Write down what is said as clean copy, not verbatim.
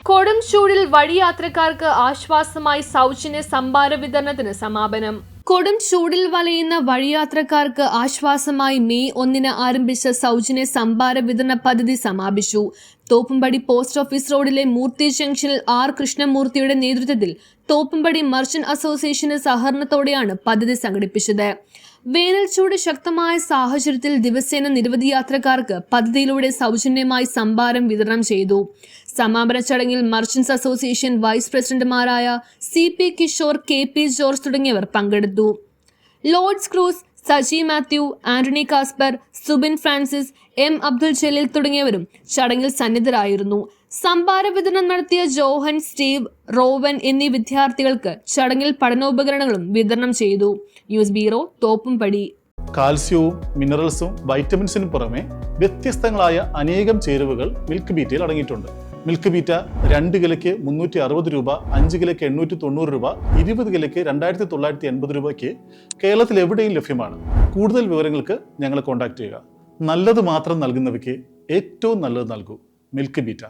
കൊടും ചൂടിൽ വഴിയാത്രക്കാർക്ക് ആശ്വാസമായി സൗജന്യ സംഭാര വിതരണത്തിന് സമാപനം. കൊടും ചൂടിൽ വലയുന്ന വഴിയാത്രക്കാർക്ക് ആശ്വാസമായി മെയ് 1 ആരംഭിച്ച സൗജന്യ സംഭാര വിതരണ പദ്ധതി സമാപിച്ചു. തോപ്പുംപടി പോസ്റ്റ് ഓഫീസ് റോഡിലെ മൂർത്തി ജംഗ്ഷനിൽ ആർ കൃഷ്ണമൂർത്തിയുടെ നേതൃത്വത്തിൽ തോപ്പുംപടി മർച്ചന്റ് അസോസിയേഷന്റെ സഹകരണത്തോടെയാണ് പദ്ധതി സംഘടിപ്പിച്ചത്. വേനൽ ചൂട് ശക്തമായ സാഹചര്യത്തിൽ ദിവസേന നിരവധി യാത്രക്കാർക്ക് പദ്ധതിയിലൂടെ സൗജന്യമായി സംഭാരം വിതരണം ചെയ്തു. സമാപന ചടങ്ങിൽ മർച്ചന്റ്സ് അസോസിയേഷൻ വൈസ് പ്രസിഡന്റുമാരായ CP കിഷോർ, KP ജോർജ് തുടങ്ങിയവർ പങ്കെടുത്തു. ലോർഡ്സ് ക്രൂസ്, സജി മാത്യു, ആന്റണി കാസ്പർ, സുബിൻ ഫ്രാൻസിസ്, M അബ്ദുൽ ജലീൽ തുടങ്ങിയവരും ചടങ്ങിൽ സന്നിധരായിരുന്നു. സംഭാര വിതരണം നടത്തിയ ജോഹൻ, സ്റ്റീവ്, റോവൻ എന്നീ വിദ്യാർത്ഥികൾക്ക് ചടങ്ങിൽ പഠനോപകരണങ്ങളും വിതരണം ചെയ്തു. News bureau, Thoppumpady. കാൽസ്യവും മിനറൽസും വൈറ്റമിൻസിനും പുറമെ വ്യത്യസ്തങ്ങളായ അനേകം ചേരുവകൾ മിൽക്ക് ബീറ്റയിൽ അടങ്ങിയിട്ടുണ്ട്. മിൽക്ക് ബീറ്റ 2 കിലോയ്ക്ക് 360 രൂപ, 5 കിലോയ്ക്ക് 890 രൂപ, 20 കിലോയ്ക്ക് 2980 രൂപയ്ക്ക് കേരളത്തിൽ എവിടെയും ലഭ്യമാണ്. കൂടുതൽ വിവരങ്ങൾക്ക് ഞങ്ങളെ കോൺടാക്ട് ചെയ്യുക. നല്ലത് മാത്രം നൽകുന്നവയ്ക്ക് ഏറ്റവും നല്ലത് നൽകൂ. Milk beta.